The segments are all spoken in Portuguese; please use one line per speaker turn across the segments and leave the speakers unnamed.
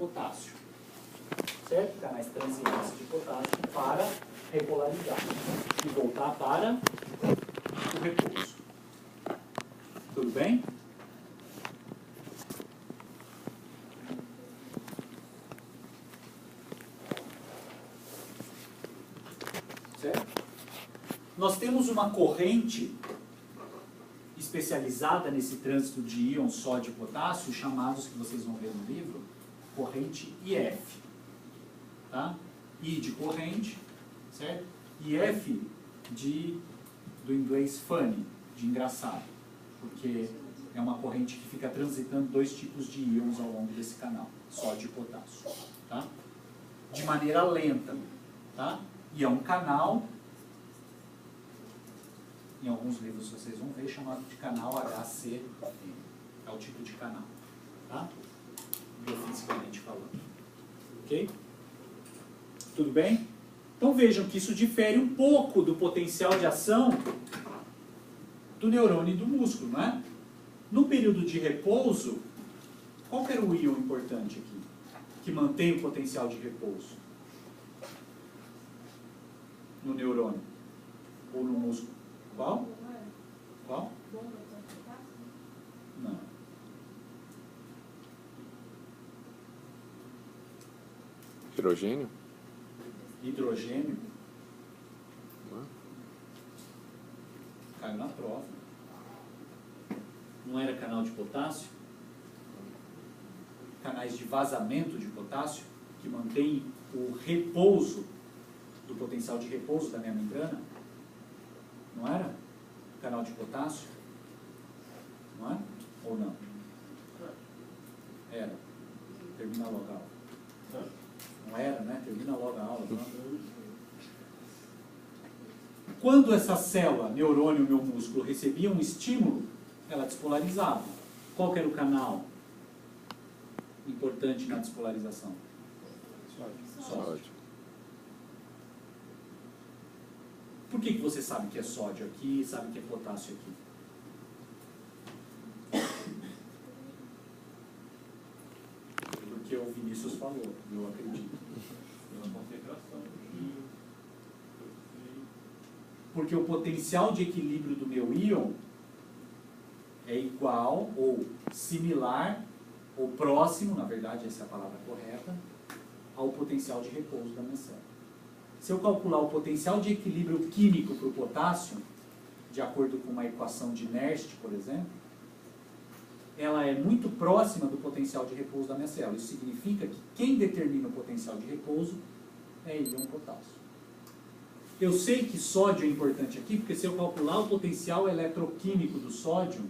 potássio. Certo? Canais transientes de potássio para repolarizar e voltar para o repouso. Tudo bem? Certo? Nós temos uma corrente especializada nesse trânsito de íons sódio e potássio, chamados, que vocês vão ver no livro, corrente IF. Tá? I de corrente, certo? E F do inglês funny, de engraçado, porque é uma corrente que fica transitando dois tipos de íons ao longo desse canal, sódio e potássio, tá? De maneira lenta, tá? E é um canal, em alguns livros vocês vão ver, chamado de canal HCM, é o tipo de canal, tá? Biofisicamente falando, ok? Tudo bem? Então vejam que isso difere um pouco do potencial de ação do neurônio e do músculo, não é? No período de repouso, qual que era o íon importante aqui? Que mantém o potencial de repouso? No neurônio? Ou no músculo? Qual? Qual? Não.
Hidrogênio?
Hidrogênio? Caiu na prova. Não era canal de potássio? Canais de vazamento de potássio, que mantém o repouso, do potencial de repouso da minha membrana? Não era? Canal de potássio? Não é? Ou não? Era. Termina logo a aula. Não era, né? Termina logo a aula. Não? Quando essa célula, neurônio, meu músculo, recebia um estímulo, ela despolarizava. Qual que era o canal importante na despolarização? Sódio. Por que você sabe que é sódio aqui e sabe que é potássio aqui? Porque o Vinícius falou, eu acredito. Porque o potencial de equilíbrio do meu íon é igual ou similar ou próximo, na verdade essa é a palavra correta, ao potencial de repouso da minha célula. Se eu calcular o potencial de equilíbrio químico para o potássio, de acordo com uma equação de Nernst, por exemplo, ela é muito próxima do potencial de repouso da minha célula. Isso significa que quem determina o potencial de repouso é íon potássio. Eu sei que sódio é importante aqui, porque se eu calcular o potencial eletroquímico do sódio,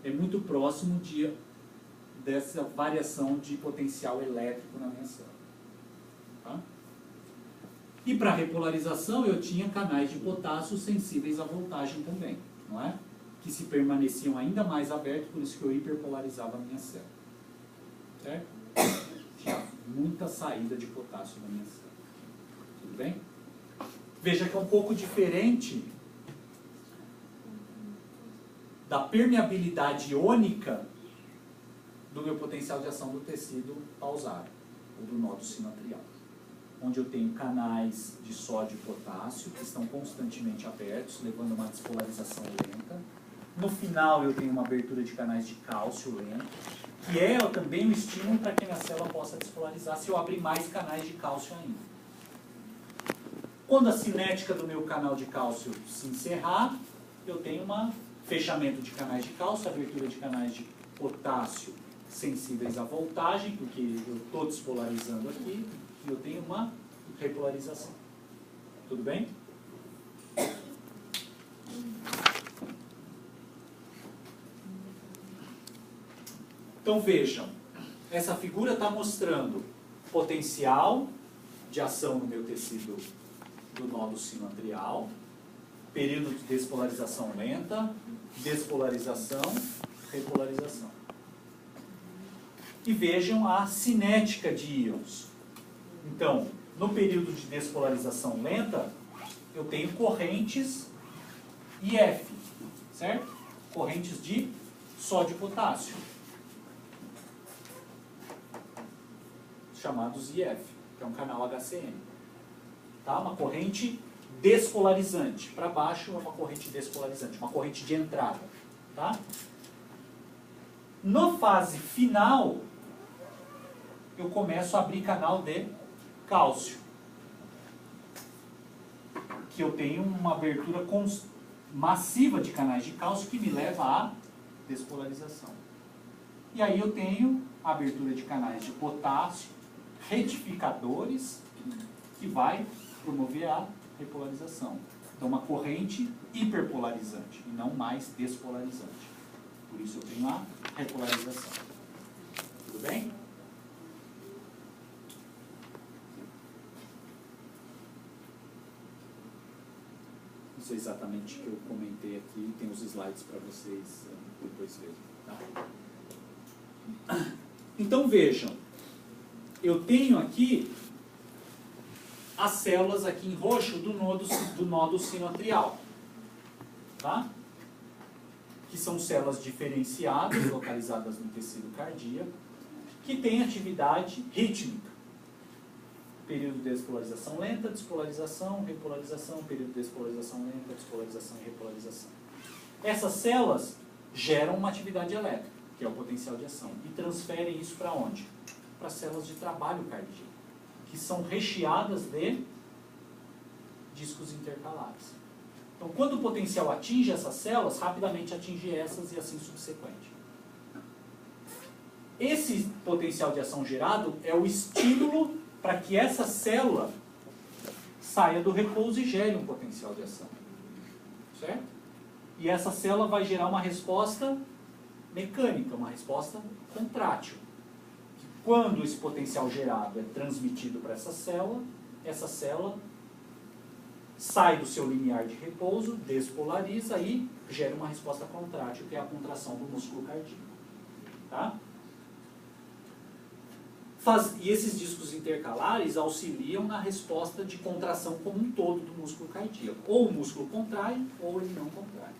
é muito próximo dessa variação de potencial elétrico na minha célula. Tá? E para repolarização eu tinha canais de potássio sensíveis à voltagem também, não é? Que se permaneciam ainda mais abertos, por isso que eu hiperpolarizava a minha célula. Certo? Tinha muita saída de potássio na minha célula. Tudo bem? Veja que é um pouco diferente da permeabilidade iônica do meu potencial de ação do tecido pausário, ou do nódulo sinoatrial, onde eu tenho canais de sódio e potássio que estão constantemente abertos, levando a uma despolarização lenta. No final eu tenho uma abertura de canais de cálcio lento, que é também um estímulo para que a minha célula possa despolarizar se eu abrir mais canais de cálcio ainda. Quando a cinética do meu canal de cálcio se encerrar, eu tenho um fechamento de canais de cálcio, abertura de canais de potássio sensíveis à voltagem, porque eu estou despolarizando aqui, e eu tenho uma repolarização. Tudo bem? Então vejam, essa figura está mostrando potencial de ação no meu tecido do nódulo sinoatrial, período de despolarização lenta, despolarização, repolarização. E vejam a cinética de íons. Então, no período de despolarização lenta, eu tenho correntes IF, certo? Correntes de sódio e potássio. chamados IF, que é um canal HCM. Tá? Uma corrente despolarizante. Para baixo é uma corrente despolarizante, uma corrente de entrada. Tá? Na fase final, eu começo a abrir canal de cálcio. Que eu tenho uma abertura massiva de canais de cálcio que me leva à despolarização. E aí eu tenho a abertura de canais de potássio, retificadores, que vai promover a repolarização. Então, uma corrente hiperpolarizante e não mais despolarizante. Por isso eu tenho a repolarização. Tudo bem? Não sei exatamente o que eu comentei aqui, tem os slides para vocês depois verem. Tá? Então vejam, eu tenho aqui as células aqui em roxo do nodo sinoatrial, tá? Que são células diferenciadas, localizadas no tecido cardíaco, que têm atividade rítmica. Período de despolarização lenta, despolarização, repolarização, período de despolarização lenta, despolarização e repolarização. Essas células geram uma atividade elétrica, que é o potencial de ação, e transferem isso para onde? Para as células de trabalho cardíaco, que são recheadas de discos intercalares. Então, quando o potencial atinge essas células, rapidamente atinge essas e assim subsequente. Esse potencial de ação gerado é o estímulo para que essa célula saia do repouso e gere um potencial de ação. Certo? E essa célula vai gerar uma resposta mecânica, uma resposta contrátil. Quando esse potencial gerado é transmitido para essa célula sai do seu limiar de repouso, despolariza e gera uma resposta contrátil, que é a contração do músculo cardíaco. Tá? E esses discos intercalares auxiliam na resposta de contração como um todo do músculo cardíaco. Ou o músculo contrai, ou ele não contrai.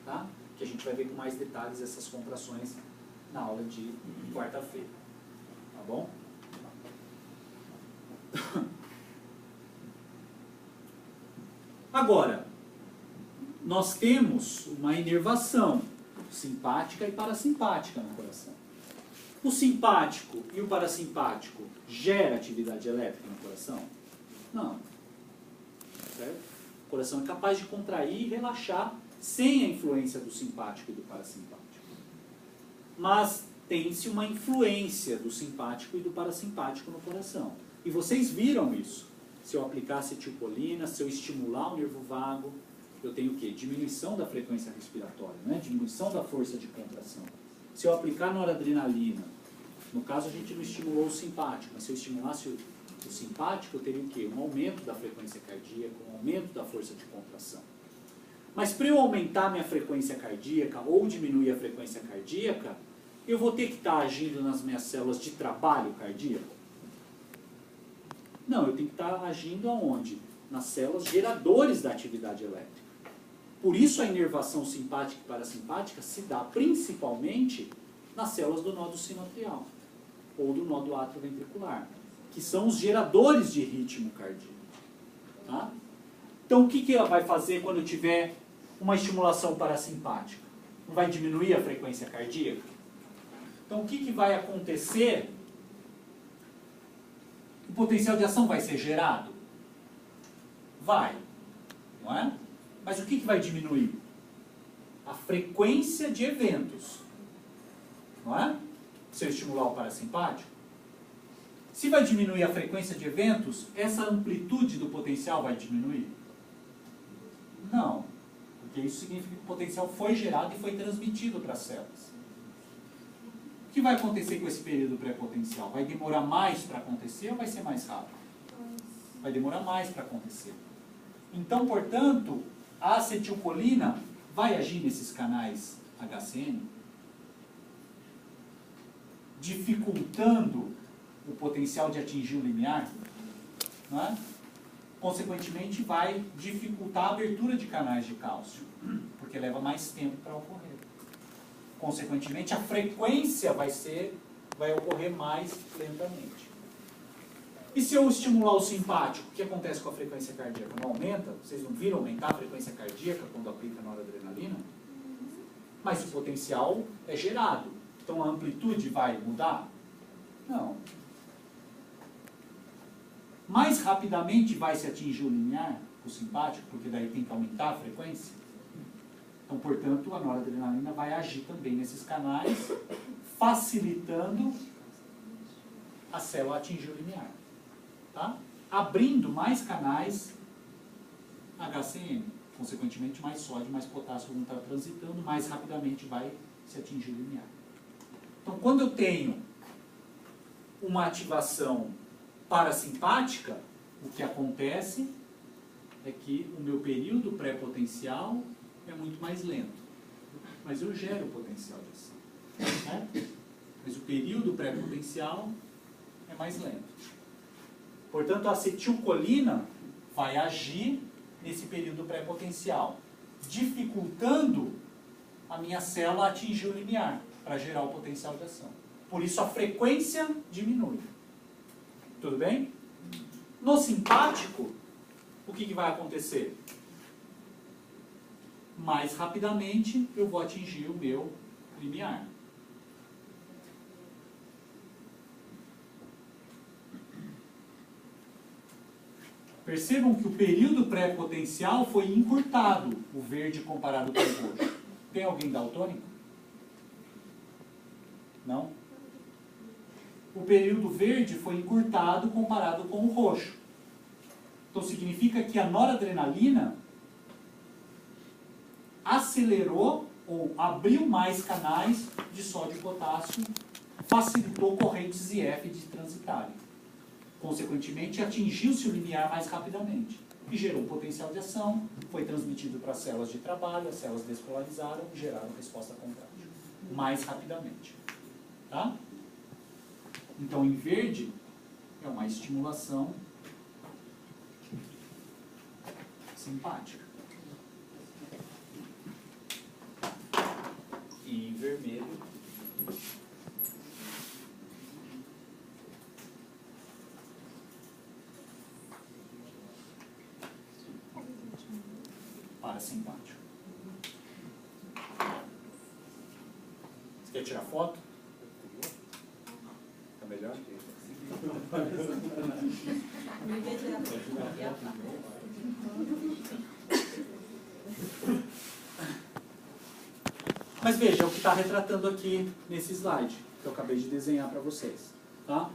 Tá? Que a gente vai ver com mais detalhes essas contrações na aula de quarta-feira. Tá bom? Agora, nós temos uma inervação simpática e parasimpática no coração. O simpático e o parasimpático gera atividade elétrica no coração? Não. Certo? O coração é capaz de contrair e relaxar sem a influência do simpático e do parasimpático. Mas tem-se uma influência do simpático e do parasimpático no coração. E vocês viram isso. Se eu aplicar acetilcolina, se eu estimular o nervo vago, eu tenho o quê? Diminuição da frequência respiratória, né? Diminuição da força de contração. Se eu aplicar noradrenalina, no caso a gente não estimulou o simpático, mas se eu estimulasse o simpático, eu teria o quê? Um aumento da frequência cardíaca, um aumento da força de contração. Mas para eu aumentar minha frequência cardíaca ou diminuir a frequência cardíaca, eu vou ter que estar agindo nas minhas células de trabalho cardíaco? Não, eu tenho que estar agindo aonde? Nas células geradores da atividade elétrica. Por isso a inervação simpática e parasimpática se dá principalmente nas células do nodo sinoatrial ou do nodo atrioventricular, que são os geradores de ritmo cardíaco. Tá? Então o que ela vai fazer quando eu tiver uma estimulação parasimpática? Não vai diminuir a frequência cardíaca? Então o que vai acontecer? O potencial de ação vai ser gerado? Vai, não é? Mas o que vai diminuir? A frequência de eventos, não é? Se eu estimular o parasimpático. Se vai diminuir a frequência de eventos, essa amplitude do potencial vai diminuir? Não, porque isso significa que o potencial foi gerado e foi transmitido para as células. O que vai acontecer com esse período pré-potencial? Vai demorar mais para acontecer ou vai ser mais rápido? Vai demorar mais para acontecer. Então, portanto, a acetilcolina vai agir nesses canais HCM, dificultando o potencial de atingir o limiar, não é? Consequentemente, vai dificultar a abertura de canais de cálcio, porque leva mais tempo para ocorrer. Consequentemente, a frequência vai ocorrer mais lentamente. E se eu estimular o simpático, o que acontece com a frequência cardíaca? Não aumenta? Vocês não viram aumentar a frequência cardíaca quando aplica noradrenalina? Mas o potencial é gerado. Então a amplitude vai mudar? Não. Mais rapidamente vai se atingir o limiar, o simpático, porque daí tem que aumentar a frequência. Então, portanto, a noradrenalina vai agir também nesses canais, facilitando a célula atingir o limiar. Tá? Abrindo mais canais HCM. Consequentemente, mais sódio, mais potássio vão estar transitando, mais rapidamente vai se atingir o limiar. Então, quando eu tenho uma ativação parasimpática, o que acontece é que o meu período pré-potencial é muito mais lento. Mas eu gero o potencial de ação. Certo? Mas o período pré-potencial é mais lento. Portanto, a acetilcolina vai agir nesse período pré-potencial, dificultando a minha célula atingir o limiar para gerar o potencial de ação. Por isso a frequência diminui. Tudo bem? No simpático, o que vai acontecer? Mais rapidamente eu vou atingir o meu limiar. Percebam que o período pré-potencial foi encurtado, o verde comparado com o roxo. Tem alguém daltônico? Não? O período verde foi encurtado comparado com o roxo. Então significa que a noradrenalina acelerou ou abriu mais canais de sódio e potássio, facilitou correntes IF de transitarem. Consequentemente, atingiu-se o limiar mais rapidamente e gerou um potencial de ação, foi transmitido para as células de trabalho, as células despolarizaram e geraram resposta contrária mais rapidamente. Tá? Então, em verde, é uma estimulação simpática. E em vermelho, parasimpático. Você quer tirar foto? Tá melhor? Mas veja, é o que está retratando aqui nesse slide, que eu acabei de desenhar para vocês. Tá?